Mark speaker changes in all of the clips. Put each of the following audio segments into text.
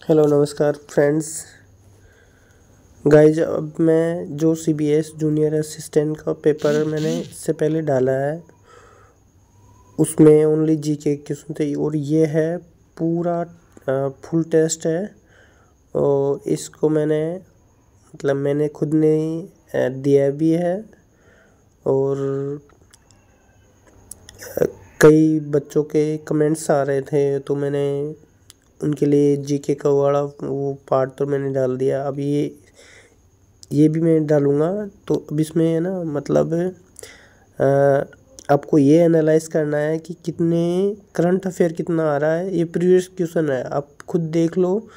Speaker 1: Hello नमस्कार friends. Guys, अब मैं जो सीबीएस जूनियर असिस्टेंट का पेपर मैंने इससे पहले डाला है उसमें ओनली जीके क्वेश्चन थे और ये है पूरा फुल टेस्ट है। और इसको मैंने खुद ने दिया भी है। और कई बच्चों के कमेंट्स आ रहे थे तो मैंने उनके लिए जीके का वाला वो पार्ट तो मैंने डाल दिया। अब ये भी मैं डालूँगा। तो अब इसमें है ना आपको ये एनालाइज करना है कि कितने करंट अफेयर कितना आ रहा है। ये प्रीवियस क्वेश्चन है, आप खुद देख लो।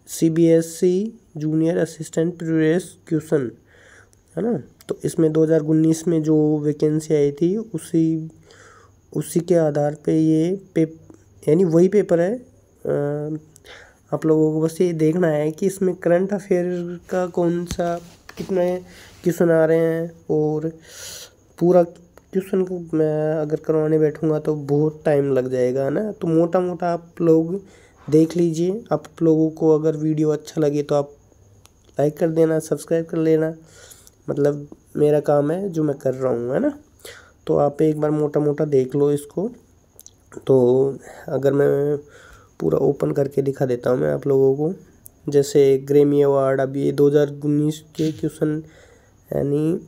Speaker 1: CBSE junior assistant previous question है ना। तो इसमें 2019 में जो वैकेंसी आई थी उसी के आधार पे ये यानी वही पेपर है। आप लोगों को बस ये देखना है कि इसमें करंट अफेयर का कौन सा कितने क्वेश्चन आ रहे हैं। और पूरा क्वेश्चन को मैं अगर करवाने बैठूंगा तो बहुत टाइम लग जाएगा ना। तो मोटा मोटा आप लोग देख लीजिए। आप लोगों को अगर वीडियो अच्छा लगे तो आप लाइक कर देना, सब्सक्राइब कर लेना। मतलब मेरा काम है जो मैं कर रहा हूँ, है ना। तो आप एक बार मोटा मोटा देख लो इसको। तो अगर मैं पूरा ओपन करके दिखा देता हूँ मैं आप लोगों को। जैसे ग्रेमी अवार्ड, अभी ये 2019 के क्वेश्चन, यानी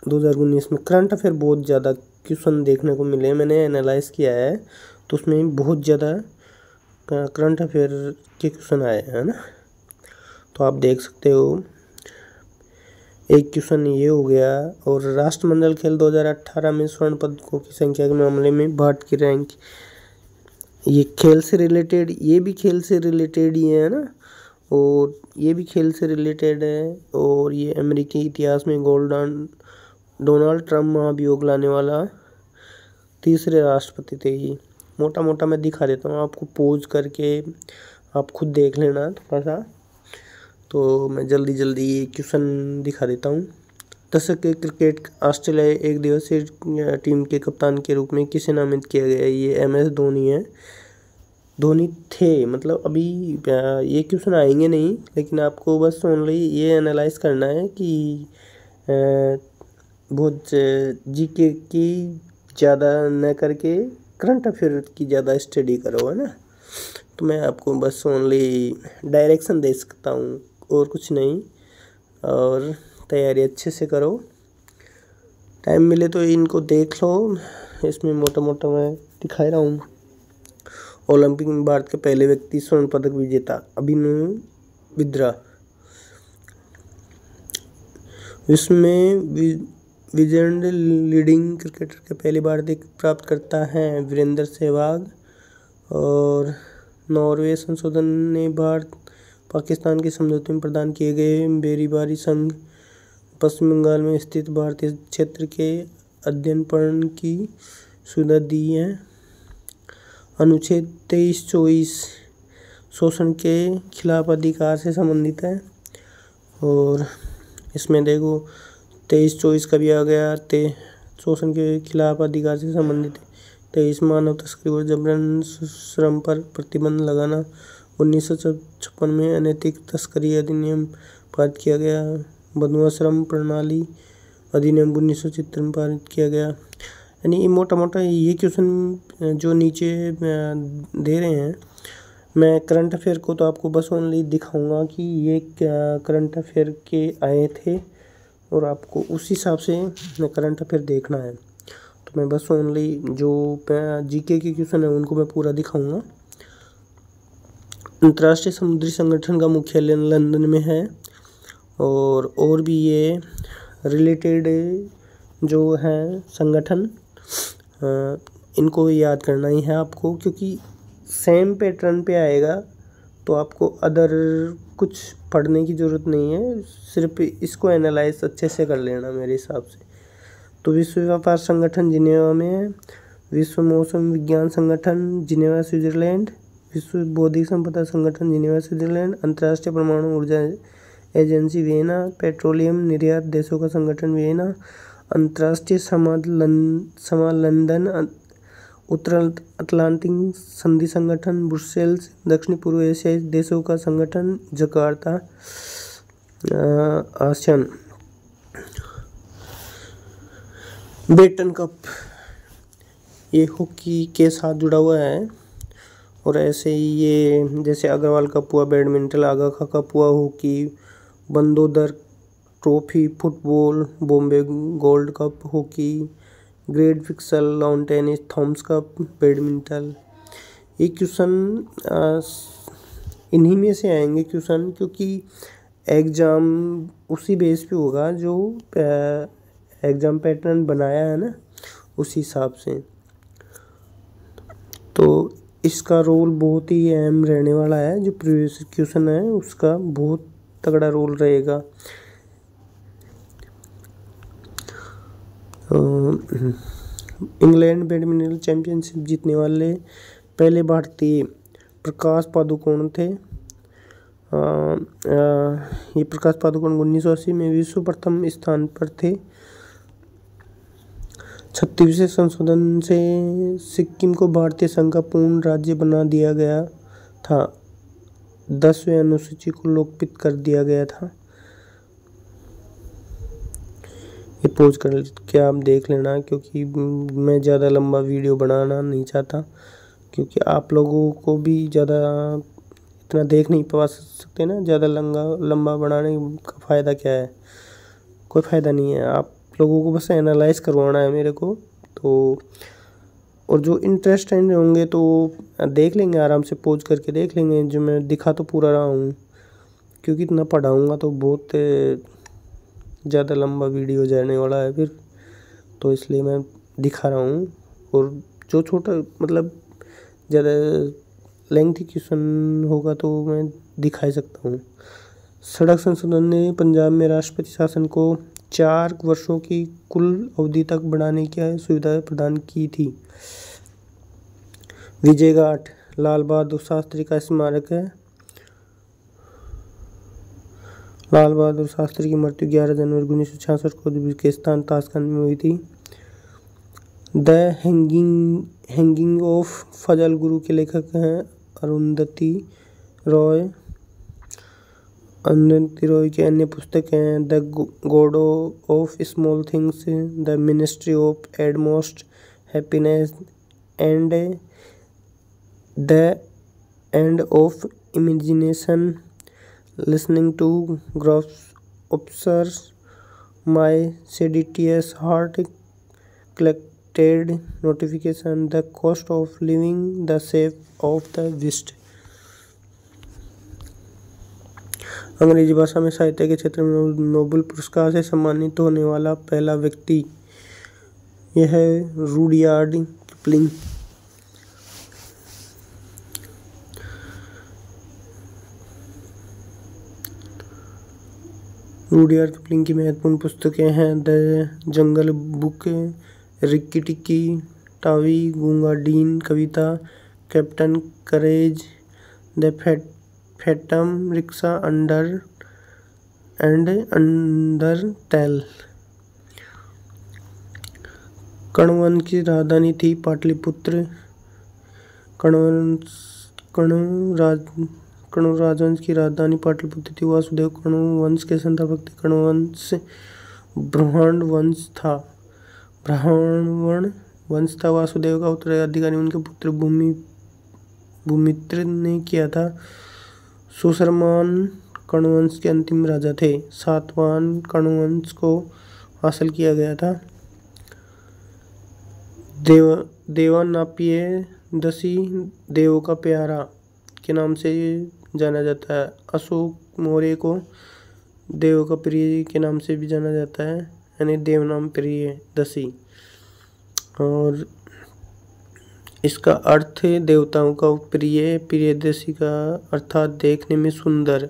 Speaker 1: 2019 में करंट अफेयर बहुत ज़्यादा क्वेश्चन देखने को मिले। मैंने एनालाइज किया है तो उसमें बहुत ज़्यादा करंट अफेयर के क्वेश्चन आए हैं ना। तो आप देख सकते हो। एक क्वेश्चन ये हो गया। और राष्ट्रमंडल खेल 2018 में स्वर्ण पदकों की संख्या के मामले में भारत की रैंक, ये खेल से रिलेटेड, ये भी खेल से रिलेटेड ही है ना। और ये भी खेल से रिलेटेड है। और ये अमेरिकी इतिहास में डोनाल्ड ट्रंप महाभियोग लाने वाला तीसरे राष्ट्रपति थे। ये मोटा मोटा मैं दिखा देता हूँ आपको, पोज करके आप खुद देख लेना थोड़ा सा। तो मैं जल्दी ये क्वेश्चन दिखा देता हूँ। दशक के क्रिकेट ऑस्ट्रेलिया एक दिवसीय टीम के कप्तान के रूप में किसे नामित किया गया है? ये MS धोनी है। धोनी थे, मतलब अभी ये क्वेश्चन आएंगे नहीं, लेकिन आपको बस ओनली ये एनालाइज करना है कि बहुत जीके की ज़्यादा न करके करंट अफेयर की ज़्यादा स्टडी करो, है ना। तो मैं आपको बस ओनली डायरेक्शन दे सकता हूँ और कुछ नहीं। और तैयारी अच्छे से करो, टाइम मिले तो इनको देख लो। इसमें मोटा मोटा मैं दिखा रहा हूँ। ओलंपिक में भारत के पहले व्यक्ति स्वर्ण पदक विजेता अभिनव बिंद्रा। विश्व में विजेंद्र लीडिंग क्रिकेटर के पहले भारतीय प्राप्त करता है वीरेंद्र सहवाग। और नॉर्वे संशोधन ने भारत पाकिस्तान के समझौते में प्रदान किए गए बेरीबारी संघ पश्चिम बंगाल में स्थित भारतीय क्षेत्र के अध्ययन पढ़ने की सुविधा दी है। अनुच्छेद 23-24 शोषण के खिलाफ अधिकार से संबंधित है। और इसमें देखो 23-24 का भी आ गया। शोषण के खिलाफ अधिकार से संबंधित है। 23 मानव तस्करी और जबरन श्रम पर प्रतिबंध लगाना। 1956 में अनैतिक तस्करी अधिनियम पारित किया गया। बंधुआ श्रम प्रणाली अधिनियम 1973 में पारित किया गया। यानी मोटा मोटा ये क्वेश्चन जो नीचे दे रहे हैं, मैं करंट अफेयर को तो आपको बस ओनली दिखाऊंगा कि ये क्या करंट अफेयर के आए थे और आपको उस हिसाब से करंट अफेयर देखना है। तो मैं बस ओनली जो जीके के क्वेश्चन है उनको मैं पूरा दिखाऊंगा। अंतर्राष्ट्रीय समुद्री संगठन का मुख्यालय लंदन में है। और भी ये रिलेटेड जो है संगठन, इनको याद करना ही है आपको, क्योंकि सेम पैटर्न पे आएगा। तो आपको अदर कुछ पढ़ने की ज़रूरत नहीं है, सिर्फ इसको एनालाइज अच्छे से कर लेना मेरे हिसाब से। तो विश्व व्यापार संगठन जिनेवा में है। विश्व मौसम विज्ञान संगठन जिनेवा स्विट्जरलैंड। विश्व बौद्धिक संपदा संगठन जिनेवा स्विट्जरलैंड। अंतर्राष्ट्रीय परमाणु ऊर्जा एजेंसी वियना। पेट्रोलियम निर्यात देशों का संगठन वियना। अंतर्राष्ट्रीय समा लंदन। उत्तर अटलांटिक संधि संगठन ब्रुसेल्स, दक्षिण पूर्व एशियाई देशों का संगठन जकार्ता, आसियान। बेटन कप ये हॉकी के साथ जुड़ा हुआ है, और ऐसे ही ये जैसे अग्रवाल कप हुआ बैडमिंटन, आगा खा कप हुआ hockey, Bandodkar trophy football, Bombay gold cup hockey, great फिक्सल lawn tennis, Thomas cup badminton. ये क्वेश्चन इन्हीं में से आएंगे क्वेश्चन, क्योंकि एग्ज़ाम उसी बेस पे होगा जो एग्ज़ाम पैटर्न बनाया है ना, उसी हिसाब से। तो इसका रोल बहुत ही अहम रहने वाला है, जो प्रीवियस क्वेश्चन है उसका बहुत तगड़ा रोल रहेगा। इंग्लैंड बैडमिंटन चैंपियनशिप जीतने वाले पहले भारतीय प्रकाश पादुकोण थे। ये प्रकाश पादुकोण 1980 में विश्व प्रथम स्थान पर थे। 36वें संशोधन से सिक्किम को भारतीय संघ का पूर्ण राज्य बना दिया गया था। 10वें अनुसूची को लोकपित कर दिया गया था। ये पोज कर के आप देख लेना, क्योंकि मैं ज़्यादा लंबा वीडियो बनाना नहीं चाहता, क्योंकि आप लोगों को भी ज़्यादा इतना देख नहीं पा सकते ना। ज़्यादा लंबा बनाने का फ़ायदा क्या है, कोई फ़ायदा नहीं है। आप लोगों को बस एनालाइज करवाना है मेरे को। तो और जो इंटरेस्टेड होंगे तो देख लेंगे, आराम से पोज करके देख लेंगे। जो मैं दिखा तो पूरा रहा हूँ, क्योंकि इतना पढ़ाऊँगा तो बहुत ज़्यादा लंबा वीडियो जाने वाला है फिर, तो इसलिए मैं दिखा रहा हूँ। और जो छोटा मतलब ज़्यादा लेंथी क्वेश्चन होगा तो मैं दिखा ही सकता हूँ। सड़क संशोधन ने पंजाब में राष्ट्रपति शासन को 4 वर्षों की कुल अवधि तक बढ़ाने की सुविधा प्रदान की थी। विजय घाट लाल बहादुर शास्त्री का स्मारक है। लाल बहादुर शास्त्री की मृत्यु 11 जनवरी 1966 को उज्बेकिस्तान ताशकंद में हुई थी। द हैंगिंग ऑफ फजल गुरु के लेखक हैं अरुंधति रॉय। अरुंधति रॉय की अन्य पुस्तक हैं the God of small things, the ministry of utmost happiness and the end of imagination, listening to Grossopsers, my seditious heart, collected notification, the cost of living, the shape of the beast। अंग्रेजी भाषा में साहित्य के क्षेत्र में Nobel पुरस्कार से सम्मानित होने वाला पहला व्यक्ति यह है रुडयार्ड किपलिंग। रुडयार्ड किपलिंग की महत्वपूर्ण पुस्तकें हैं the jungle book, Rikki Tikki Tavi, Gunga Din कविता, captain courage, the phantom rickshaw and other tale. Kanva की राजधानी थी पाटलिपुत्र। कण्व राजवंश की राजधानी पाटलिपुत्र थी। वासुदेव कण्व वंश के संस्थापक थे। कण्व वंश ब्राह्मण वंश था। वासुदेव का उत्तराधिकारी उनके पुत्र भूमित्र ने किया था। सुशर्मान कण्व वंश के अंतिम राजा थे। सातवाहन कण्व वंश को हासिल किया गया था। देवानापिय दसी देवों का प्यारा के नाम से जाना जाता है। अशोक मौर्य को देवों का प्रिय के नाम से भी जाना जाता है, यानी देवनाम प्रिय दसी। और इसका अर्थ है देवताओं का प्रिय, प्रियदर्शी का अर्थात देखने में सुंदर।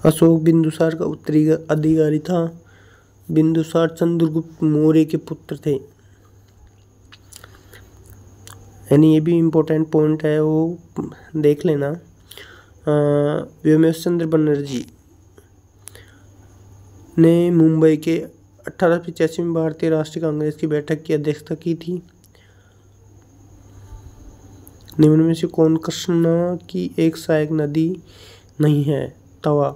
Speaker 1: अशोक बिंदुसार का उत्तरी अधिकारी था। बिंदुसार चंद्रगुप्त मौर्य के पुत्र थे। यानी ये भी इम्पोर्टेंट पॉइंट है, वो देख लेना। व्योमेश चंद्र बनर्जी ने मुंबई के 1885 में भारतीय राष्ट्रीय कांग्रेस की बैठक की अध्यक्षता की थी? निम्न में से कौन कृष्णा की एक सहायक नदी नहीं है? तवा।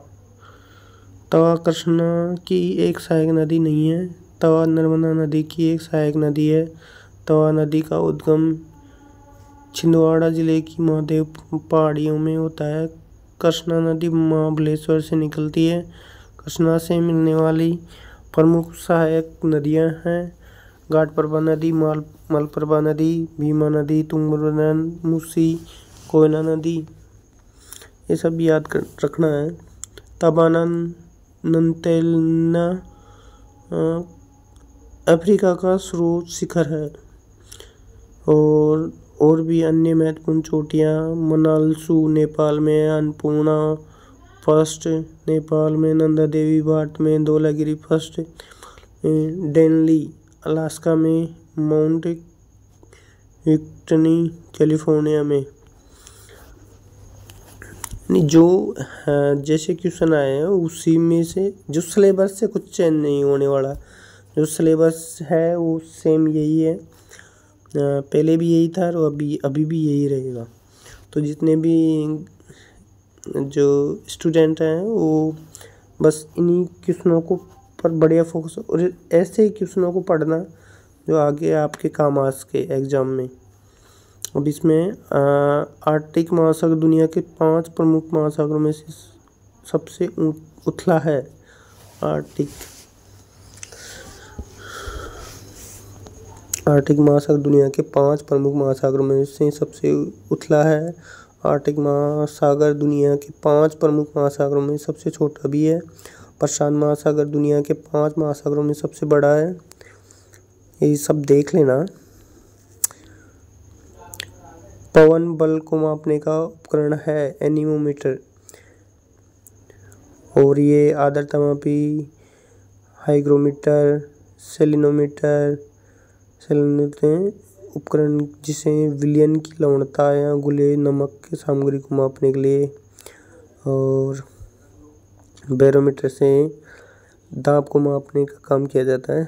Speaker 1: तवा कृष्णा की एक सहायक नदी नहीं है। तवा नर्मदा नदी की एक सहायक नदी है। तवा नदी का उद्गम छिंदवाड़ा जिले की महादेव पहाड़ियों में होता है। कृष्णा नदी महाबलेश्वर से निकलती है। कृष्णा से मिलने वाली प्रमुख सहायक नदियां हैं घाटप्रभा नदी, मलप्रभा नदी, भीमा नदी, तुंगभद्रा, मूसी, कोयना नदी। ये सब याद रखना है। तबाना नंतेलना अफ्रीका का स्रोत शिखर है। और भी अन्य महत्वपूर्ण चोटियाँ मनालसू नेपाल में, अन्नपूर्णा फर्स्ट नेपाल में, नंदा देवी भारत में, धौलागिरी फर्स्ट डेनली अलास्का में, माउंट विक्टनी कैलिफोर्निया में। जो जैसे क्वेश्चन आए हैं उसी में से जो सिलेबस से कुछ चेंज नहीं होने वाला, जो सिलेबस है वो सेम यही है। पहले भी यही था और अभी भी यही रहेगा। तो जितने भी जो स्टूडेंट हैं वो बस इन्हीं क्वेश्चनों को पर बढ़िया फोकस, और ऐसे ही क्वेश्चनों को पढ़ना जो आगे आपके काम आ सके एग्जाम में। अब इसमें आर्कटिक महासागर दुनिया के 5 प्रमुख महासागरों में से सबसे उथला है। आर्कटिक महासागर दुनिया के 5 प्रमुख महासागरों में से सबसे उथला है। आर्कटिक महासागर दुनिया के 5 प्रमुख महासागरों में सबसे छोटा भी है। प्रशांत महासागर दुनिया के 5 महासागरों में सबसे बड़ा है। ये सब देख लेना। पवन बल को मापने का उपकरण है एनीमोमीटर, और ये आर्द्रता मापी हाइग्रोमीटर, सेलेनोमीटर उपकरण जिसे विलयन की लवणता या घुले नमक की सामग्री को मापने के लिए, और बैरोमीटर से दाब को मापने का काम किया जाता है।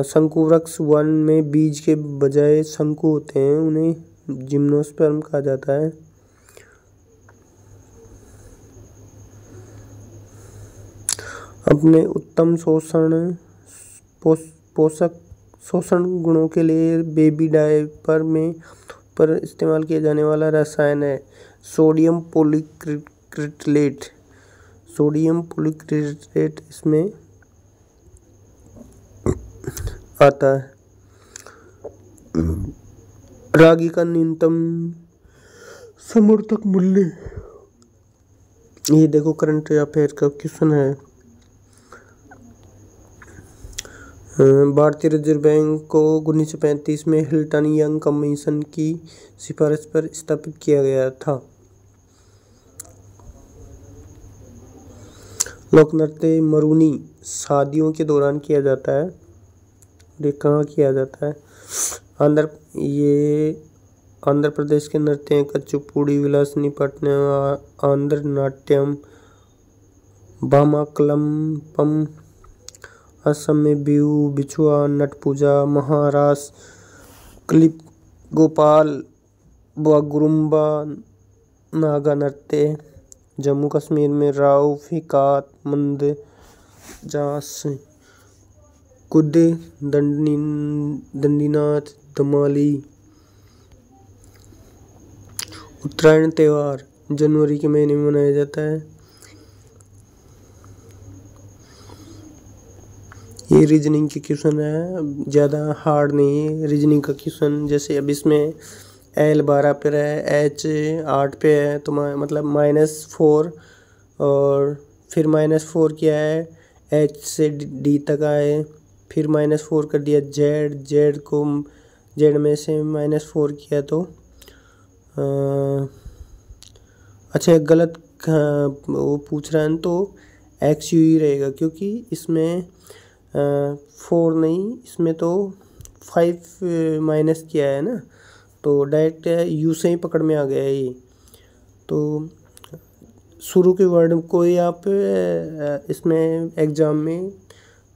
Speaker 1: शंकु वृक्ष वन में बीज के बजाय शंकु होते हैं, उन्हें जिम्नोस्पर्म कहा जाता है। अपने उत्तम पोषक शोषण गुणों के लिए बेबी डायपर में पर इस्तेमाल किया जाने वाला रसायन है सोडियम पॉलीक्रिलेट। सोडियम पॉलीक्रिलेट इसमें आता है। रागी का न्यूनतम समर्थक मूल्य, ये देखो करंट अफेयर का क्वेश्चन है। भारतीय रिजर्व बैंक को 1935 में हिल्टन यंग कमीशन की सिफारिश पर स्थापित किया गया था। लोक नृत्य मरुनी शादियों के दौरान किया जाता है। ये कहाँ किया जाता है? आंध्र प्रदेश के नृत्य हैं कच्चीपुड़ी, विलासिनी पट्टनम, आंध्र नाट्यम, भामाकलम्पम, असम में बिहू, बिछुआ, नट पूजा, महाराष्ट्र क्लिप गोपाल, बागुरुम्बा, नागा नृत्य, जम्मू कश्मीर में राव फिकात, मंद जास, कुद्दे, दंडीनाथ, दमाली। उत्तरायण त्यौहार जनवरी के महीने में मनाया जाता है। ये रीजनिंग के क्वेश्चन है, ज़्यादा हार्ड नहीं है रीजनिंग का क्वेश्चन। जैसे अब इसमें L 12 पे है, H 8 पे है, तो मतलब -4, और फिर -4 किया है, H से D तक आए, फिर -4 कर दिया, Z में से -4 किया तो अच्छा गलत वो पूछ रहा है तो XU ही रहेगा, क्योंकि इसमें 4 नहीं, इसमें तो 5 माइनस किया है ना, तो डायरेक्ट U से ही पकड़ में आ गया है ये। तो शुरू के वर्ड को ही आप इसमें एग्ज़ाम में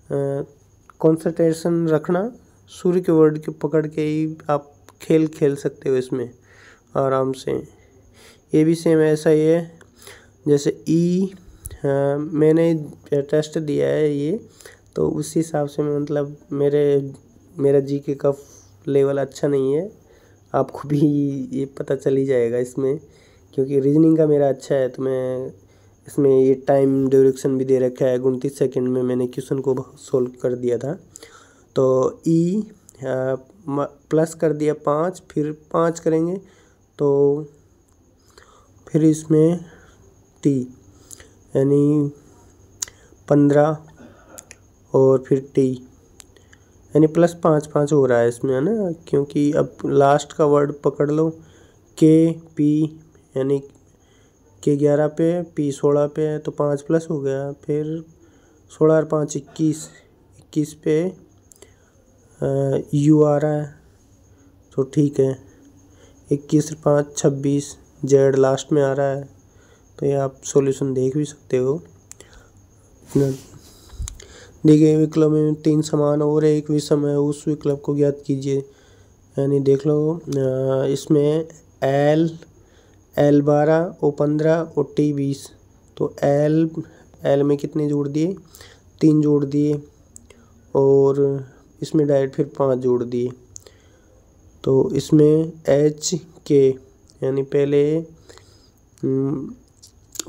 Speaker 1: कंसंट्रेशन रखना, सूर्य के वर्ड के पकड़ के ही आप खेल खेल सकते हो इसमें आराम से। ये भी सेम ऐसा ही है जैसे मैंने टेस्ट दिया है ये, तो उस हिसाब से मैं मतलब मेरा जीके का लेवल अच्छा नहीं है, आपको भी ये पता चल ही जाएगा इसमें, क्योंकि रीजनिंग का मेरा अच्छा है। तो मैं इसमें ये टाइम ड्यूरेशन भी दे रखा है, 29 सेकंड में मैंने क्वेश्चन को सोल्व कर दिया था। तो प्लस कर दिया 5, फिर 5 करेंगे तो फिर इसमें टी यानी 15 और फिर टी यानी प्लस 5 हो रहा है इसमें, है ना, क्योंकि अब लास्ट का वर्ड पकड़ लो, के पी यानी के 11 पे पी 16 पे है तो 5 प्लस हो गया, फिर 16 और 5 21 पे यू आ रहा है तो ठीक है, 21 और 5 26 जेड लास्ट में आ रहा है। तो ये आप सॉल्यूशन देख भी सकते हो। देखिए विकल्प में 3 समान और एक विषम है, उस विकल्प को ज्ञात कीजिए। यानी देख लो इसमें L12 O15 और T20, तो L में कितने जोड़ दिए, 3 जोड़ दिए और इसमें डायरेक्ट फिर 5 जोड़ दिए। तो इसमें HK यानी पहले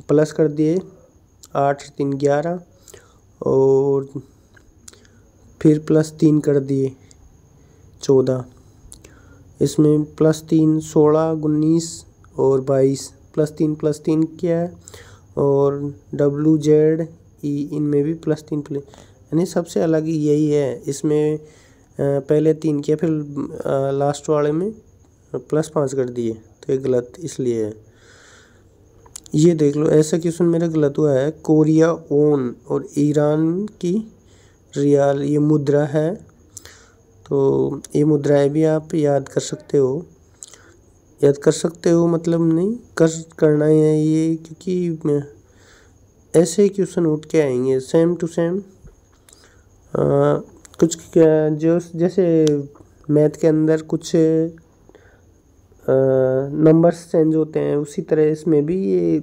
Speaker 1: प्लस कर दिए 8 3 11 और फिर प्लस 3 कर दिए 14, इसमें प्लस 3 16 19 और 22, प्लस 3 किया है और WZ E इनमें भी प्लस 3 यानी सबसे अलग यही है। इसमें पहले 3 किया फिर लास्ट वाले में प्लस 5 कर दिए, तो ये गलत इसलिए है। ये देख लो ऐसा क्वेश्चन मेरा गलत हुआ है। कोरिया ओन और ईरान की रियाल ये मुद्रा है, तो ये मुद्राएं भी आप याद कर सकते हो, मतलब नहीं करना है ये, क्योंकि ऐसे ही क्वेश्चन उठ के आएंगे सेम टू सेम। कुछ जो जैसे मैथ के अंदर कुछ नंबर्स चेंज होते हैं, उसी तरह इसमें भी ये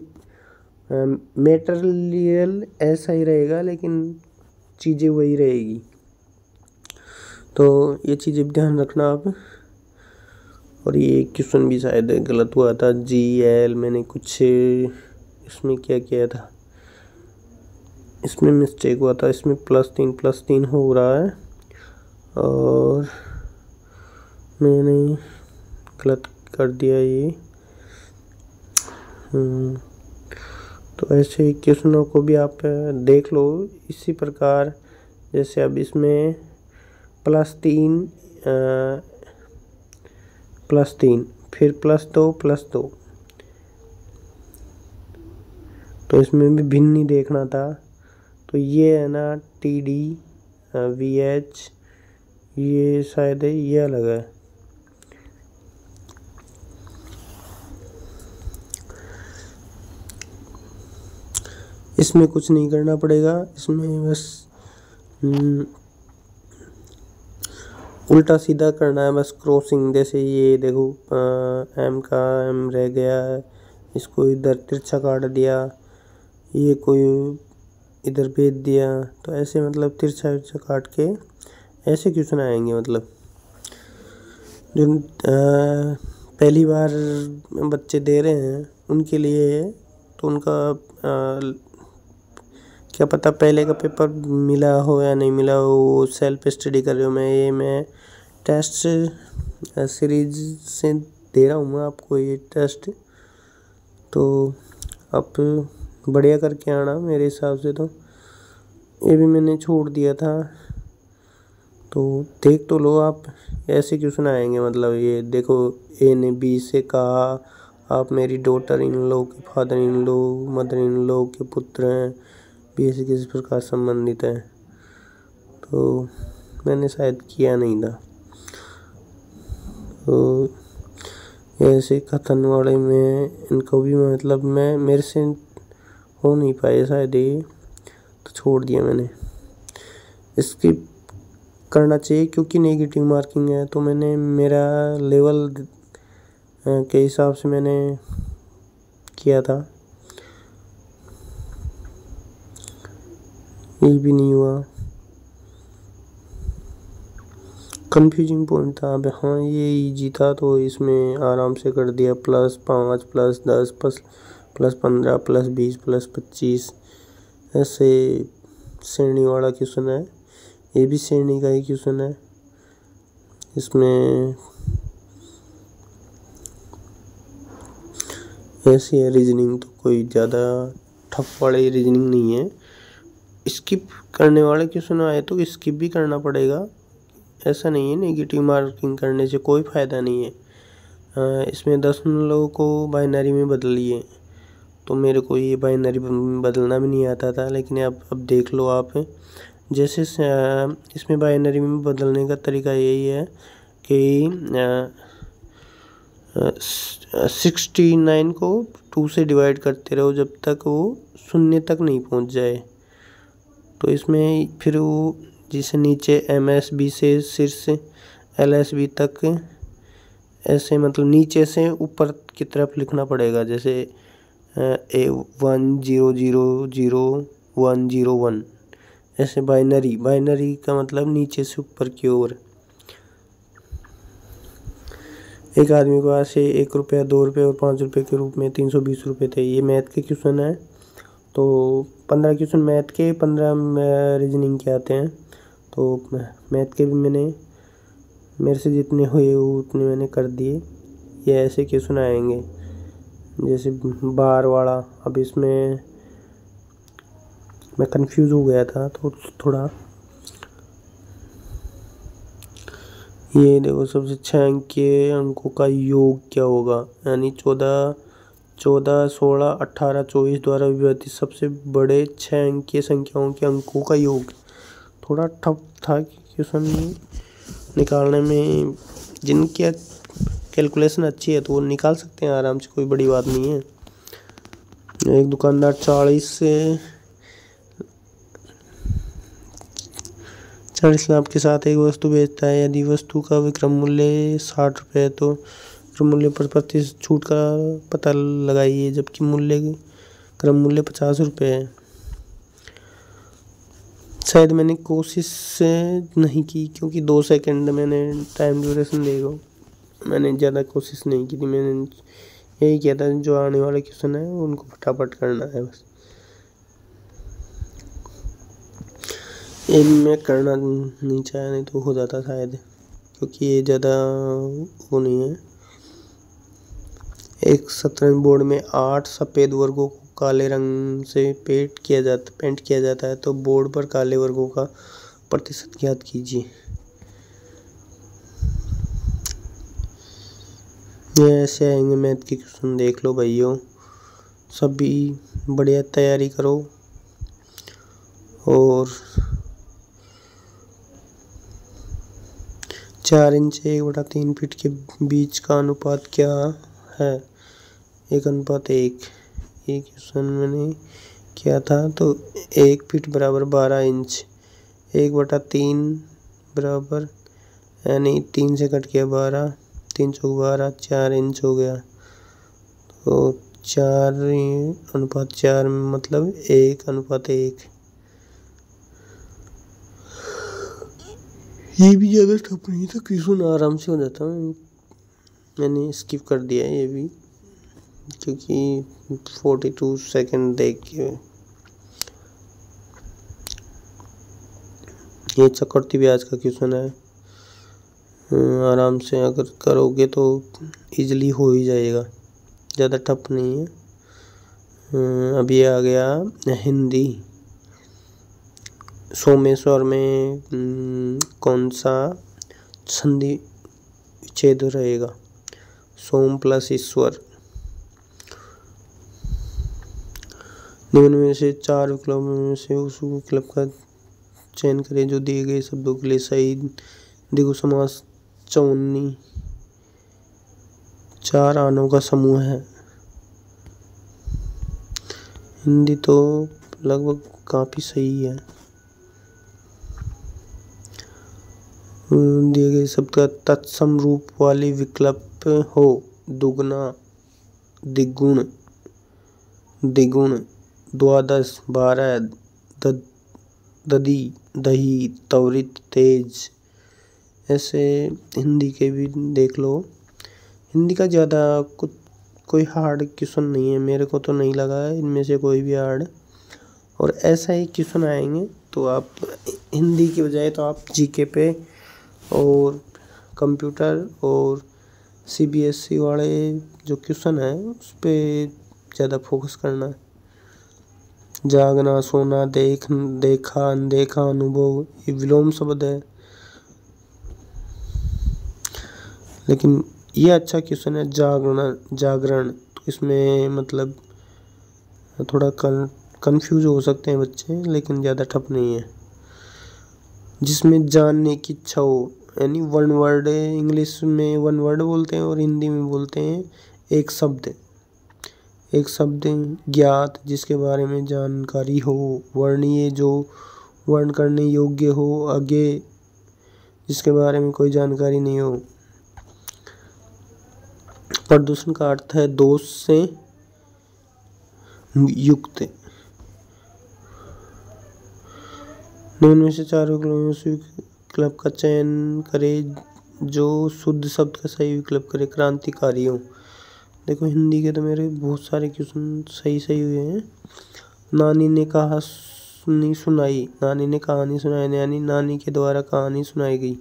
Speaker 1: मटेरियल ऐसा ही रहेगा लेकिन चीज़ें वही रहेगी, तो ये चीज़ें ध्यान रखना आप। और ये क्वेश्चन भी शायद गलत हुआ था, GL मैंने कुछ इसमें क्या किया था, इसमें मिस्टेक हुआ था, इसमें प्लस 3 हो रहा है और मैंने गलत कर दिया ये। तो ऐसे क्वेश्चनों को भी आप देख लो इसी प्रकार। जैसे अब इसमें प्लस 3 फिर प्लस 2 तो इसमें भी भिन्न ही देखना था। तो ये है ना TD VH, ये शायद है ये अलग है। इसमें कुछ नहीं करना पड़ेगा, इसमें बस उल्टा सीधा करना है, बस क्रॉसिंग। जैसे ये देखो M का M रह गया है, इसको इधर तिरछा काट दिया, ये कोई इधर भेज दिया, तो ऐसे मतलब तिरछा काट के ऐसे क्वेश्चन आएंगे। मतलब जो पहली बार बच्चे दे रहे हैं उनके लिए, तो उनका क्या पता पहले का पेपर मिला हो या नहीं मिला हो, वो सेल्फ स्टडी कर रहे हो। मैं टेस्ट सीरीज से दे रहा हूँ मैं आपको ये टेस्ट, तो आप बढ़िया करके आना मेरे हिसाब से। तो ये भी मैंने छोड़ दिया था, तो देख तो लो आप, ऐसे क्वेश्चन आएंगे। मतलब ये देखो A ने B से कहा आप मेरी डॉटर इन लॉ के father in law mother in law के पुत्र हैं, B से किस प्रकार संबंधित है। तो मैंने शायद किया नहीं था, तो ऐसे कथन वाले में इनको भी मतलब मेरे से हो नहीं पाए शायद ये, तो छोड़ दिया मैंने। स्किप करना चाहिए क्योंकि नेगेटिव मार्किंग है। तो मैंने मेरा लेवल के हिसाब से मैंने किया था, ये भी नहीं हुआ। कंफ्यूजिंग पॉइंट था। अब हाँ ये इजी था तो इसमें आराम से कर दिया। +5 +10 +15 +20 +25 ऐसे श्रेणी वाला क्वेश्चन है। ये भी श्रेणी का ही क्वेश्चन है। इसमें ऐसी है रीजनिंग, तो कोई ज़्यादा टफ वाली रीजनिंग नहीं है। स्किप करने वाले क्वेश्चन आए तो स्किप भी करना पड़ेगा, ऐसा नहीं है। नेगेटिव मार्किंग करने से कोई फ़ायदा नहीं है। इसमें दशमलव को बाइनरी में बदलिए, तो मेरे को ये बाइनरी बदलना भी नहीं आता था, लेकिन अब देख लो आप। जैसे इसमें बाइनरी में बदलने का तरीका यही है कि 69 को 2 से डिवाइड करते रहो जब तक वो 0 तक नहीं पहुंच जाए। तो इसमें फिर वो जिसे नीचे MSB से शीर्ष LSB तक ऐसे मतलब नीचे से ऊपर की तरफ लिखना पड़ेगा। जैसे 10000101 ऐसे बाइनरी का मतलब नीचे से ऊपर की ओर। एक आदमी के पास 1 रुपया 2 रुपये और 5 रुपये के रूप में 320 रुपये थे। ये मैथ के क्वेश्चन है। तो 15 क्वेश्चन मैथ के, 15 रीजनिंग के आते हैं। तो मैथ के भी मेरे से जितने हुए उतने मैंने कर दिए। ये ऐसे क्वेश्चन आएंगे जैसे बार वाला। अब इसमें मैं कंफ्यूज हो गया था तो थोड़ा। ये देखो, सबसे 6 अंक के अंकों का योग क्या होगा, यानी 14, 16, 18, 24 द्वारा विभाजित सबसे बड़े 6 अंकीय संख्याओं के अंकों का योग। थोड़ा टफ था क्वेश्चन निकालने में। जिनकी कैलकुलेशन अच्छी है तो वो निकाल सकते हैं आराम से, कोई बड़ी बात नहीं है। एक दुकानदार 40 लाभ के साथ एक वस्तु बेचता है। यदि वस्तु का विक्रय मूल्य 60 रुपये है तो विक्रय मूल्य पर प्रतिशत छूट का पता लगाइए, जबकि क्रय मूल्य 50 रुपये है। शायद मैंने कोशिश नहीं की क्योंकि 2 सेकंड मैंने टाइम ड्यूरेशन देखो, मैंने ज़्यादा कोशिश नहीं की थी। मैंने यही किया था, जो आने वाले क्वेश्चन है उनको फटाफट करना है बस। ये मैं करना नहीं चाहा, नहीं तो हो जाता शायद, क्योंकि ये ज़्यादा वो नहीं है। एक शतरंज बोर्ड में 8 सफ़ेद वर्गों को काले रंग से पेंट किया जाता है, तो बोर्ड पर काले वर्गों का प्रतिशत ज्ञात कीजिए। ये ऐसे आएंगे मैथ के क्वेश्चन, देख लो भाइयों। सभी बढ़िया तैयारी करो। और 4 इंच 1/3 फीट के बीच का अनुपात क्या है? 1:1। ये क्वेश्चन मैंने किया था। तो 1 फीट बराबर 12 इंच, 1/3 बराबर, यानी 3 से कट गया 12, 3 चौक 12, 4 इंच हो गया। तो 4:4 मतलब 1:1। ये भी ज़्यादा टफ नहीं था, क्वेश्चन आराम से हो जाता। मैंने स्किप कर दिया ये भी क्योंकि 42 सेकंड देख के। ये चक्रवृद्धि ब्याज का क्वेश्चन है। आराम से अगर करोगे तो इजीली हो ही जाएगा, ज़्यादा टफ नहीं है। अभी आ गया हिंदी। सोमेश्वर में कौन सा संधि विच्छेद रहेगा? सोम प्लस ईश्वर। निम्न में से 4 विकल्पों में से उस विकल्प का चयन करें जो दिए गए शब्दों के लिए सही द्विगु समास चौनी 4 आनों का समूह है। हिंदी तो लगभग काफ़ी सही है। गए शब्द का तत्सम रूप वाले विकल्प हो। दुगना, द्विगुण, द्विगुण, द्वादश, 12, दधी, दही, त्वरित, तेज। ऐसे हिंदी के भी देख लो। हिंदी का ज़्यादा कुछ कोई हार्ड क्वेश्चन नहीं है, मेरे को तो नहीं लगा है इनमें से कोई भी हार्ड। और ऐसा ही क्वेश्चन आएंगे तो आप हिंदी की बजाय तो आप जीके पे और कंप्यूटर और सीबीएसई वाले जो क्वेश्चन है उस पर ज़्यादा फोकस करना है। जागना, सोना, देखा, अनदेखा, अनुभव, ये विलोम शब्द है, लेकिन ये अच्छा क्वेश्चन है। जागरण, तो इसमें मतलब थोड़ा कंफ्यूज हो सकते हैं बच्चे, लेकिन ज़्यादा टफ नहीं है। जिसमें जानने की इच्छा हो, यानी वन वर्ड, इंग्लिश में वन वर्ड बोलते हैं और हिंदी में बोलते हैं एक शब्द। एक शब्द ज्ञात, जिसके बारे में जानकारी हो। वर्णीय, जो वर्ण करने योग्य हो। अज्ञेय, जिसके बारे में कोई जानकारी नहीं हो। प्रदूषण का अर्थ है दोष से युक्त। निम्न में से चार विकल्प का चयन करें जो शुद्ध शब्द का सही विकल्प करे। क्रांतिकारी हो। देखो हिंदी के तो मेरे बहुत सारे क्वेश्चन सही हुए हैं। नानी ने कहानी सुनाई, नानी ने कहानी सुनाई, यानी नानी के द्वारा कहानी सुनाई गई।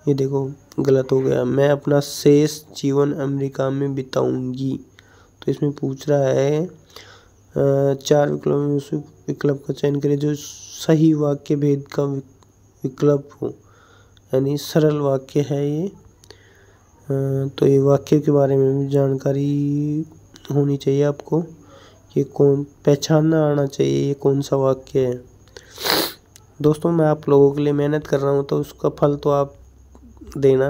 Speaker 1: ये देखो गलत हो गया। मैं अपना शेष जीवन अमेरिका में बिताऊंगी, तो इसमें पूछ रहा है चार विकल्प का चयन करें जो सही वाक्य भेद का विकल्प हो, यानी सरल वाक्य है ये। तो ये वाक्य के बारे में भी जानकारी होनी चाहिए आपको, ये कौन पहचानना आना चाहिए ये कौन सा वाक्य है। दोस्तों मैं आप लोगों के लिए मेहनत कर रहा हूँ, तो उसका फल तो आप देना।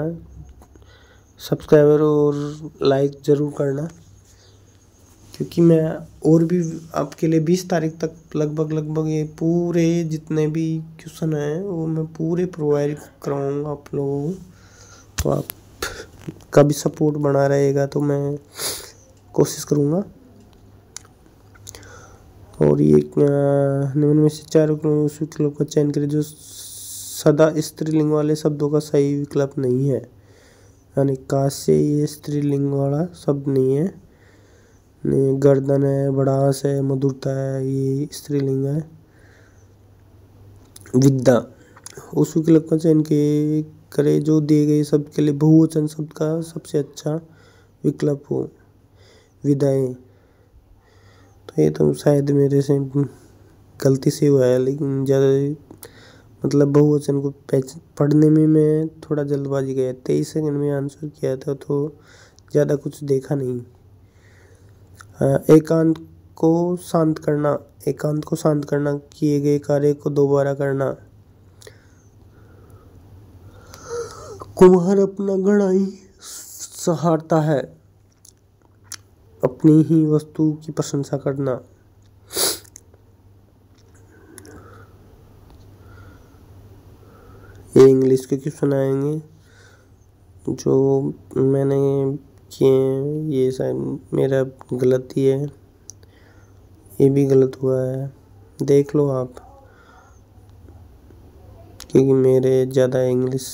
Speaker 1: सब्सक्राइबर और लाइक ज़रूर करना, क्योंकि मैं और भी आपके लिए 20 तारीख तक लगभग ये पूरे जितने भी क्वेश्चन हैं वो मैं पूरे प्रोवाइड करवाऊँगा आप लोगों को। तो आप का भी सपोर्ट बना रहेगा तो मैं कोशिश करूँगा। और ये निम्न में से चार उस विकल्प का चयन करें जो सदा स्त्रीलिंग वाले शब्दों का सही विकल्प नहीं है, यानी काश्य ये स्त्रीलिंग वाला शब्द नहीं है। गर्दन है, भड़ास है, मधुरता है, ये स्त्रीलिंग है। विद्या, उस विकल्प का चयन करे जो दिए गए शब्द के लिए बहुवचन शब्द का सबसे अच्छा विकल्प हो। विदाएं, तो ये तो शायद मेरे से गलती से हुआ है, लेकिन ज़्यादा मतलब बहुवचन को पढ़ने में मैं थोड़ा जल्दबाजी गया। 23 सेकंड में आंसर किया था तो ज़्यादा कुछ देखा नहीं। एकांत को शांत करना, एकांत को शांत करना, किए गए कार्य को दोबारा करना। कुम्हार अपना घड़ा ही सहारता है, अपनी ही वस्तु की प्रशंसा करना। ये इंग्लिश के क्वेश्चन आएंगे जो मैंने किए, ये शायद मेरा गलती है, ये भी गलत हुआ है, देख लो आप, क्योंकि मेरे ज़्यादा इंग्लिश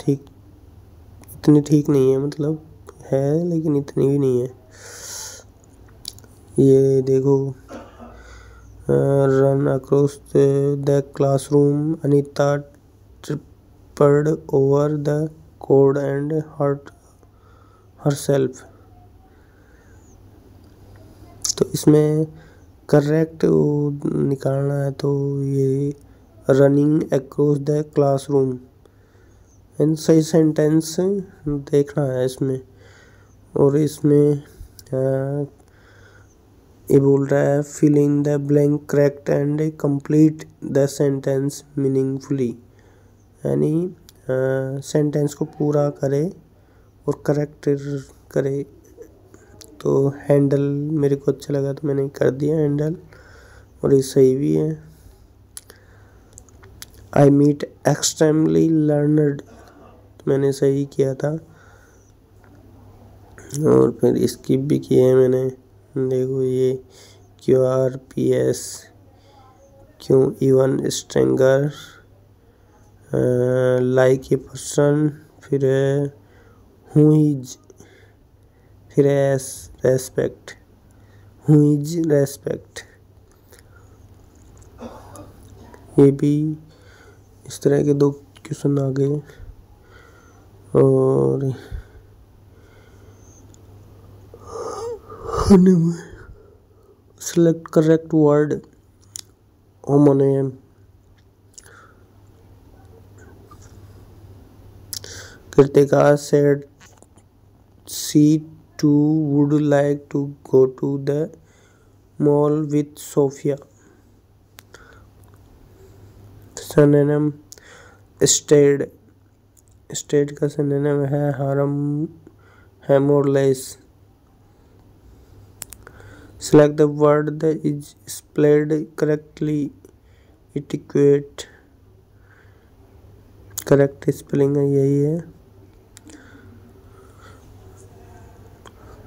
Speaker 1: इतनी ठीक नहीं है, मतलब है लेकिन इतनी भी नहीं है। ये देखो run across the classroom, Anita tripped over the cord and hurt herself. तो इसमें करेक्ट निकालना है, तो ये running across the classroom and सही सेंटेंस देखना है इसमें। और इसमें ये बोल रहा है fill in the blank correct and complete the sentence meaningfully, यानी सेंटेंस को पूरा करे और करेक्ट करे। तो हैंडल मेरे को अच्छा लगा तो मैंने कर दिया हैंडल, और ये सही भी है। आई मीट एक्सट्रीमली लर्नड मैंने सही किया था और फिर स्किप भी किए हैं मैंने। देखो ये QRPS, क्यों even stranger, like a person, फिर है हु इज, फिर है रेस्पेक्ट, हु इज रेस्पेक्ट। ये भी इस तरह के 2 क्वेश्चन आ गए। और select correct word, homonym। Kritika said she too would like to go to the mall with Sophia। Synonym stayed, stayed का synonym है harm, harmless। Select the word that is spelled correctly, adequate। Correct spelling है यही है।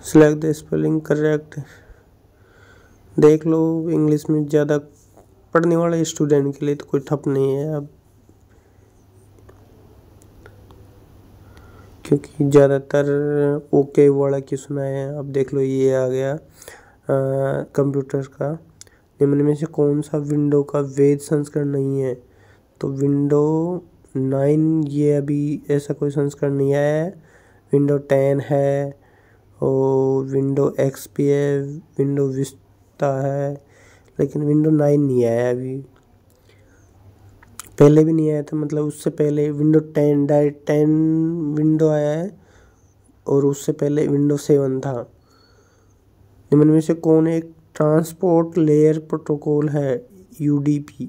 Speaker 1: Select the spelling correct. देख लो, English में ज़्यादा पढ़ने वाले स्टूडेंट के लिए तो कोई ठप नहीं है अब, क्योंकि ज़्यादातर ओके वाला क्वेश्चन आए हैं। अब देख लो, ये आ गया कंप्यूटर का। निम्न में से कौन सा विंडो का वैध संस्करण नहीं है? तो विंडो 9 ये अभी ऐसा कोई संस्करण नहीं आया है। विंडो 10 है और विंडो XP है, विंडो विस्टा है, लेकिन विंडो 9 नहीं आया अभी। पहले भी नहीं आया था, मतलब उससे पहले विंडो 10 डायरेक्ट 10 विंडो आया है और उससे पहले विंडो 7 था। निम्न में से कौन एक ट्रांसपोर्ट लेयर प्रोटोकॉल है? UDP।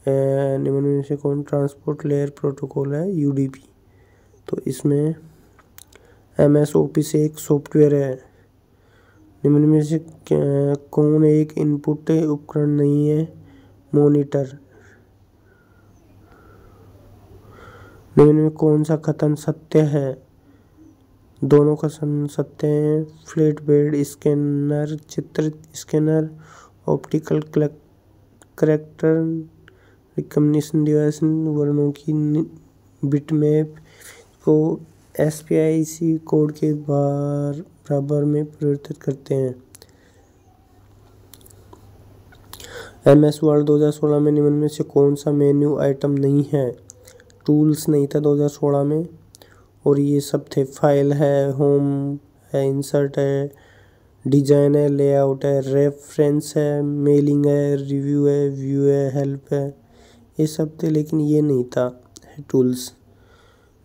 Speaker 1: निम्न में से कौन ट्रांसपोर्ट लेयर प्रोटोकॉल है? UDP। तो इसमें MS ऑफिस एक सॉफ्टवेयर है। निम्न में से कौन एक इनपुट उपकरण नहीं है? मॉनिटर। निम्न में कौन सा कथन सत्य है? दोनों कथन सत्य हैं। फ्लैट बेड स्कैनर, चित्र scanner, optical character recognition device वर्णों की बिटमैप को SPIC कोड के बराबर में परिवर्तित करते हैं। MS वर्ड 2016 में निम्न में से कौन सा मेन्यू आइटम नहीं है? टूल्स नहीं था 2016 में, और ये सब थे फाइल है, होम है, इंसर्ट है, डिजाइन है, लेआउट है, रेफरेंस है, मेलिंग है, रिव्यू है, व्यू है, हेल्प है, ये सब थे, लेकिन ये नहीं था टूल्स।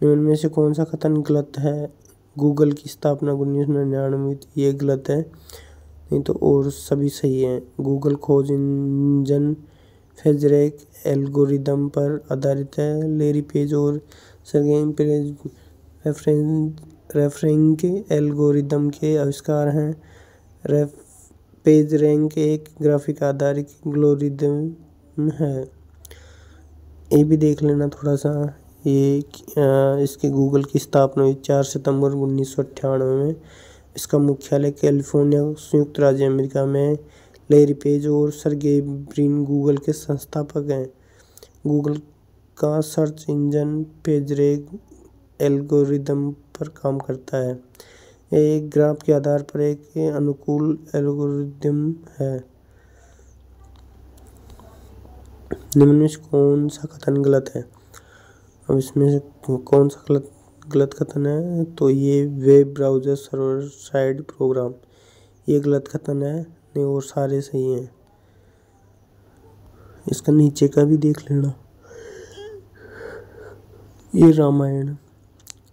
Speaker 1: निम्न में से कौन सा कथन गलत है? गूगल की स्थापना 1999 थी, ये गलत है, नहीं तो और सभी सही हैं। गूगल खोज इंजन फेजरेक एल्गोरिदम पर आधारित है। लेरी पेज और सर्गेई पेरेज रेफरेंस एल्गोरिदम के आविष्कार हैं। पेज रैंक एक ग्राफिक आधारित एल्गोरिदम है। ये भी देख लेना थोड़ा सा। ये इसके गूगल की स्थापना हुई 4 सितंबर 1998 में। इसका मुख्यालय कैलिफोर्निया, संयुक्त राज्य अमेरिका में। लेरी पेज और सर्गेई ब्रिन गूगल के संस्थापक हैं। गूगल का सर्च इंजन पेजरैंक एल्गोरिदम पर काम करता है। एक ग्राफ के आधार पर एक अनुकूल एल्गोरिदम है। निम्न में से कौन सा कथन गलत है? अब इसमें से कौन सा गलत कथन है? तो ये web browser server side program, ये गलत कथन है, नहीं और सारे सही हैं। इसका नीचे का भी देख लेना। ये रामायण।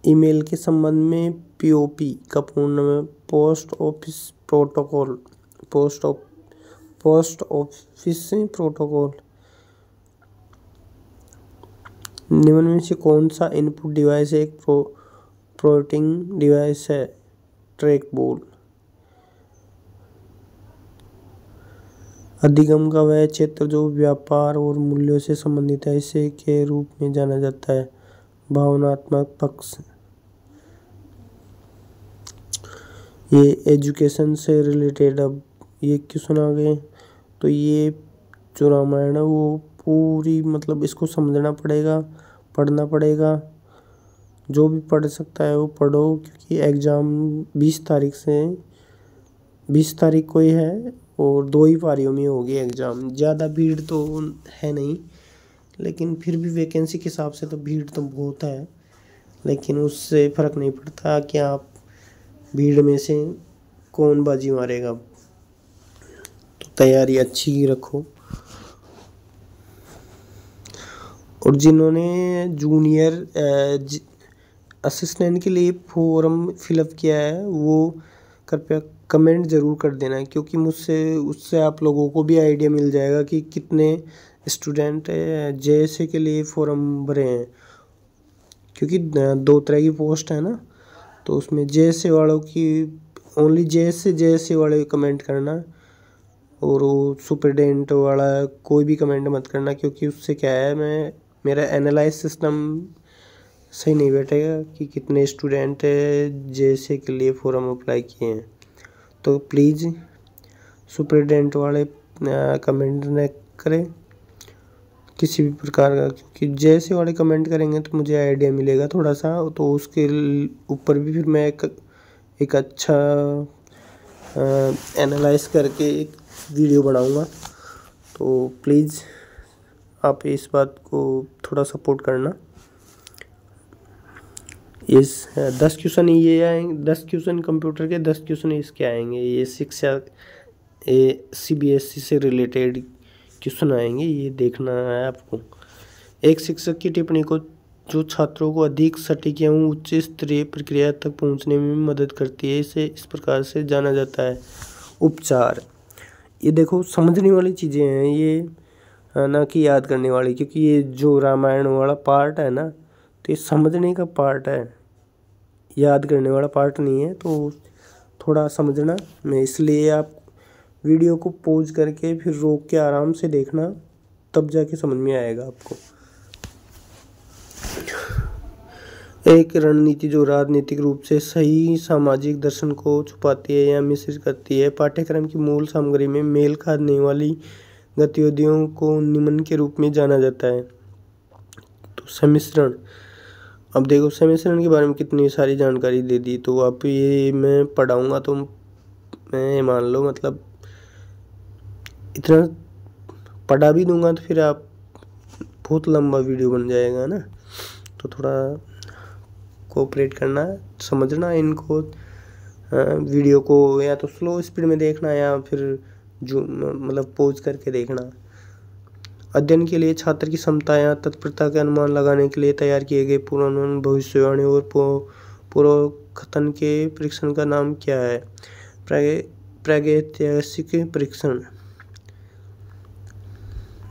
Speaker 1: ईमेल के संबंध में POP का पूर्ण नाम है post office protocol. Post office protocol. निम्न में से कौन सा इनपुट डिवाइस एक प्रोटिंग डिवाइस है? Track ball. अधिगम का वह क्षेत्र जो व्यापार और मूल्यों से संबंधित है, इसे के रूप में जाना जाता है? भावनात्मक पक्ष, ये एजुकेशन से रिलेटेड। अब ये क्वेश्चन आ गए, तो ये जो रामायण है वो पूरी मतलब इसको समझना पड़ेगा, पढ़ना पड़ेगा। जो भी पढ़ सकता है वो पढ़ो, क्योंकि एग्ज़ाम 20 तारीख को ही है और 2 ही पारियों में होगी एग्ज़ाम। ज़्यादा भीड़ तो है नहीं, लेकिन फिर भी वैकेंसी के हिसाब से तो भीड़ तो बहुत है, लेकिन उससे फ़र्क नहीं पड़ता कि आप भीड़ में से कौन बाजी मारेगा। तो तैयारी अच्छी रखो। और जिन्होंने जूनियर असिस्टेंट के लिए फॉर्म फिलअप किया है वो कृपया कमेंट ज़रूर कर देना, क्योंकि उससे आप लोगों को भी आइडिया मिल जाएगा कि कितने स्टूडेंट जेएसए के लिए फॉर्म भरे हैं। क्योंकि 2 तरह की पोस्ट है ना, तो उसमें जेएसए वालों की ओनली जेएसए वाले कमेंट करना, और वो सुपरडेंट वाला कोई भी कमेंट मत करना, क्योंकि उससे क्या है मेरा एनालाइज सिस्टम सही नहीं बैठेगा कि कितने स्टूडेंट जेएसए के लिए फॉर्म अप्लाई किए हैं। तो प्लीज़ सुपरडेंट वाले कमेंट न करें किसी भी प्रकार का, क्योंकि जेएसए वाले कमेंट करेंगे तो मुझे आइडिया मिलेगा थोड़ा सा, तो उसके ऊपर भी फिर मैं एक अच्छा एनालाइज करके एक वीडियो बनाऊंगा। तो प्लीज़ आप इस बात को थोड़ा सपोर्ट करना। इस 10 क्वेश्चन ये आएंगे, 10 क्वेश्चन कंप्यूटर के, 10 क्वेश्चन इसके आएंगे। ये शिक्षा सीबीएसई से रिलेटेड क्वेश्चन आएंगे, ये देखना है आपको। एक शिक्षक की टिप्पणी को जो छात्रों को अधिक सटीक एवं उच्च स्तरीय प्रक्रिया तक पहुंचने में मदद करती है, इसे इस प्रकार से जाना जाता है, उपचार। ये देखो समझने वाली चीज़ें हैं ये, ना कि याद करने वाली, क्योंकि ये जो रामायण वाला पार्ट है ना, तो ये समझने का पार्ट है, याद करने वाला पार्ट नहीं है। तो थोड़ा समझना, मैं इसलिए आप वीडियो को पॉज करके फिर रोक के आराम से देखना, तब जाके समझ में आएगा आपको। एक रणनीति जो राजनीतिक रूप से सही सामाजिक दर्शन को छुपाती है या मिश्रित करती है। पाठ्यक्रम की मूल सामग्री में मेल खाने वाली गतिविधियों को निम्न के रूप में जाना जाता है। तो सम्मिश्रण, अब देखो सम्मिश्रण के बारे में कितनी सारी जानकारी दे दी। तो अब ये मैं पढ़ाऊँगा तो मैं मान लो मतलब इतना पढ़ा भी दूंगा तो फिर आप बहुत लंबा वीडियो बन जाएगा ना। तो थोड़ा कोऑपरेट करना, समझना इनको, वीडियो को या तो स्लो स्पीड में देखना या फिर जो मतलब पॉज करके देखना। अध्ययन के लिए छात्र की क्षमता या तत्परता के अनुमान लगाने के लिए तैयार किए गए पूर्वानुमान, भविष्यवाणी और पूर्वकथन के परीक्षण का नाम क्या है? प्रागैतिहासिक परीक्षण।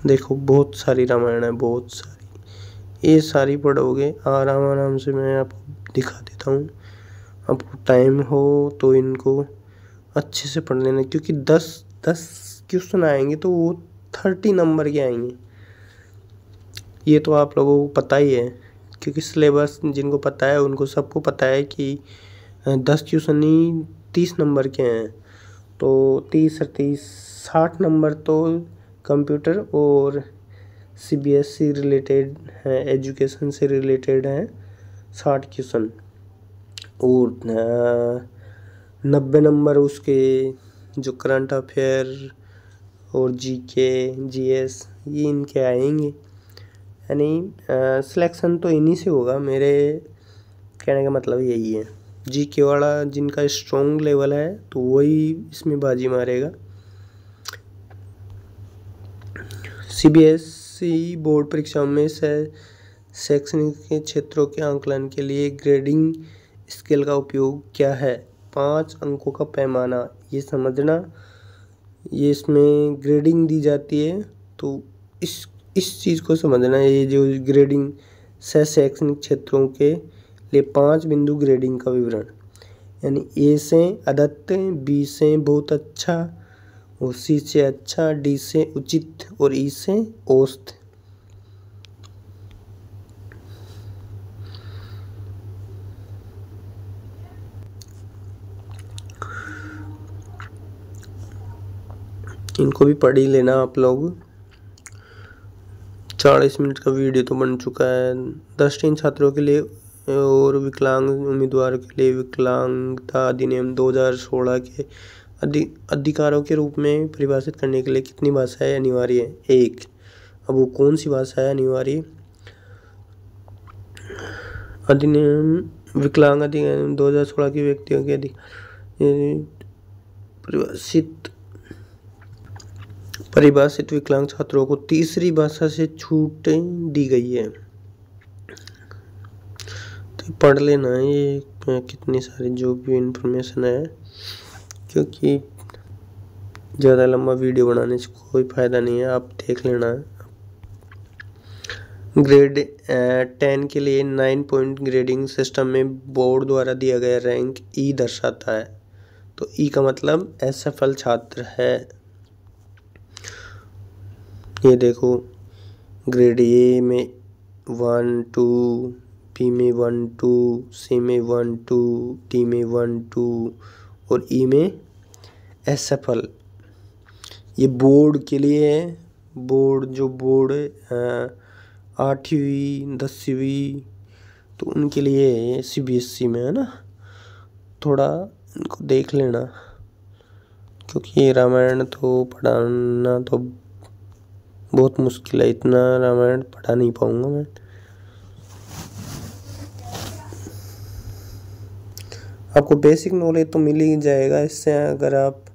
Speaker 1: देखो बहुत सारी रामायण है, बहुत सारी, ये सारी पढ़ोगे आराम से। मैं आपको दिखा देता हूँ, आपको टाइम हो तो इनको अच्छे से पढ़ लेना, क्योंकि 10 क्वेश्चन आएंगे तो वो 30 नंबर के आएंगे। ये तो आप लोगों को पता ही है, क्योंकि सिलेबस जिनको पता है उनको सबको पता है कि 10 क्वेश्चन ही 30 नंबर के हैं। तो 30 और 30 60 नंबर तो कंप्यूटर और सीबीएसई रिलेटेड है, एजुकेशन से रिलेटेड है 60 क्वेश्चन, और 90 नंबर उसके जो करंट अफेयर और जीके जीएस ये इनके आएंगे। यानी सिलेक्शन तो इन्हीं से होगा, मेरे कहने का मतलब यही है। जीके वाला जिनका स्ट्रॉन्ग लेवल है तो वही इसमें बाजी मारेगा। सीबीएसई बोर्ड परीक्षाओं में शैक्षणिक क्षेत्रों के आंकलन के लिए ग्रेडिंग स्केल का उपयोग क्या है? 5 अंकों का पैमाना, ये समझना, ये इसमें ग्रेडिंग दी जाती है। तो इस चीज़ को समझना, ये जो ग्रेडिंग शैक्षणिक क्षेत्रों के लिए 5 बिंदु ग्रेडिंग का विवरण, यानी ए से अद्वितीय, बी से बहुत अच्छा, और सी से अच्छा, डी से उचित और ई से औसत। इनको भी पढ़ ही लेना आप लोग। 40 मिनट का वीडियो तो बन चुका है। दृष्टिहीन छात्रों के लिए और विकलांग उम्मीदवारों के लिए विकलांगता अधिनियम 2016 के अधिकारों के रूप में परिभाषित करने के लिए कितनी भाषाएं अनिवार्य है? 1। अब वो कौन सी भाषा है अनिवार्य? अधिनियम विकलांग अधिनियम 2016 की व्यक्तियों के परिभाषित विकलांग छात्रों को तीसरी भाषा से छूट दी गई है। तो पढ़ लेना ये कितनी सारी जो भी इंफॉर्मेशन है, क्योंकि ज़्यादा लंबा वीडियो बनाने से कोई फ़ायदा नहीं है, आप देख लेना। ग्रेड 10 के लिए 9 पॉइंट ग्रेडिंग सिस्टम में बोर्ड द्वारा दिया गया रैंक ई दर्शाता है। तो ई का मतलब असफल छात्र है। ये देखो, ग्रेड ए में 1 2, बी में 1 2, सी में 1 2, डी में 1 2 और ई में असफल। ये बोर्ड के लिए है। बोर्ड 8वीं 10वीं तो उनके लिए है, CBSE में है ना। थोड़ा इनको देख लेना, क्योंकि रामायण तो पढ़ाना तो बहुत मुश्किल है, इतना रामायण पढ़ा नहीं पाऊंगा मैं। आपको बेसिक नॉलेज तो मिल ही जाएगा इससे, अगर आप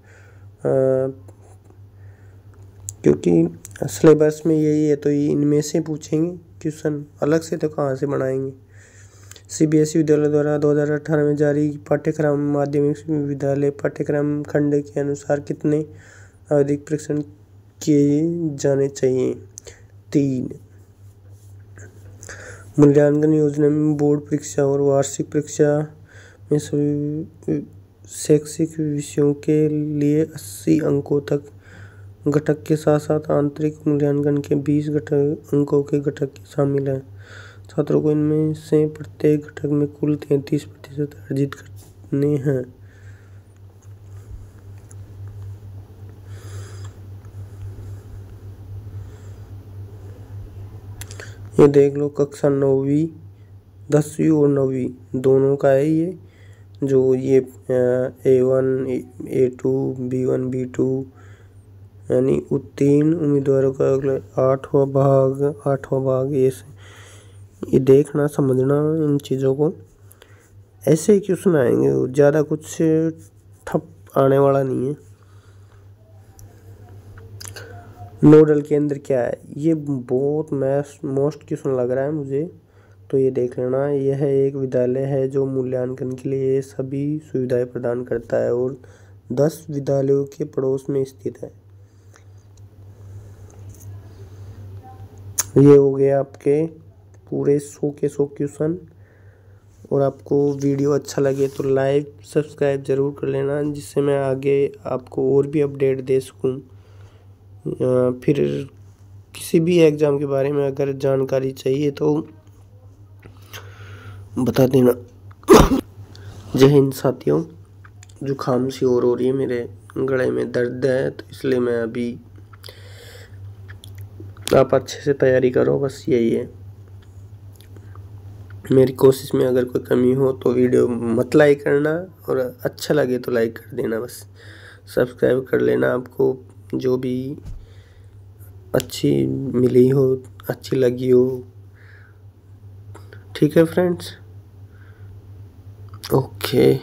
Speaker 1: क्योंकि सिलेबस में यही है, तो इनमें से पूछेंगे क्वेश्चन, अलग से तो कहाँ से बनाएंगे। CBSE विद्यालय द्वारा 2018 में जारी पाठ्यक्रम माध्यमिक विद्यालय पाठ्यक्रम खंड के अनुसार कितने आवधिक परीक्षण किए जाने चाहिए? 3। मूल्यांकन योजना में बोर्ड परीक्षा और वार्षिक परीक्षा में सभी शैक्षिक विषयों के लिए 80 अंकों तक घटक के साथ साथ आंतरिक मूल्यांकन के 20 अंकों के घटक शामिल हैं। छात्रों को इनमें से प्रत्येक घटक में कुल 33% अर्जित करने हैं। ये देख लो, कक्षा 9वीं 10वीं और 9वीं दोनों का है ये, जो ये A1 A2 B1 B2 यानी उत्तीर्ण उम्मीदवारों का 8वां भाग ये देखना समझना इन चीज़ों को। ऐसे ही क्वेश्चन आएंगे, ज़्यादा कुछ ठप आने वाला नहीं है। नोडल केंद्र क्या है? ये बहुत मोस्ट क्वेश्चन लग रहा है मुझे, तो ये देख लेना। यह एक विद्यालय है जो मूल्यांकन के लिए सभी सुविधाएं प्रदान करता है और 10 विद्यालयों के पड़ोस में स्थित है। ये हो गया आपके पूरे 100 के 100 क्वेश्चन। और आपको वीडियो अच्छा लगे तो लाइक सब्सक्राइब ज़रूर कर लेना, जिससे मैं आगे आपको और भी अपडेट दे सकूं। फिर किसी भी एग्ज़ाम के बारे में अगर जानकारी चाहिए तो बता देना। जय हिंद साथियों। जुकाम सी और हो रही है, मेरे गले में दर्द है, तो इसलिए मैं अभी, आप अच्छे से तैयारी करो, बस यही है मेरी कोशिश में। अगर कोई कमी हो तो वीडियो मत लाइक करना, और अच्छा लगे तो लाइक कर देना, बस सब्सक्राइब कर लेना। आपको जो भी अच्छी मिली हो, अच्छी लगी हो, ठीक है फ्रेंड्स, ओके।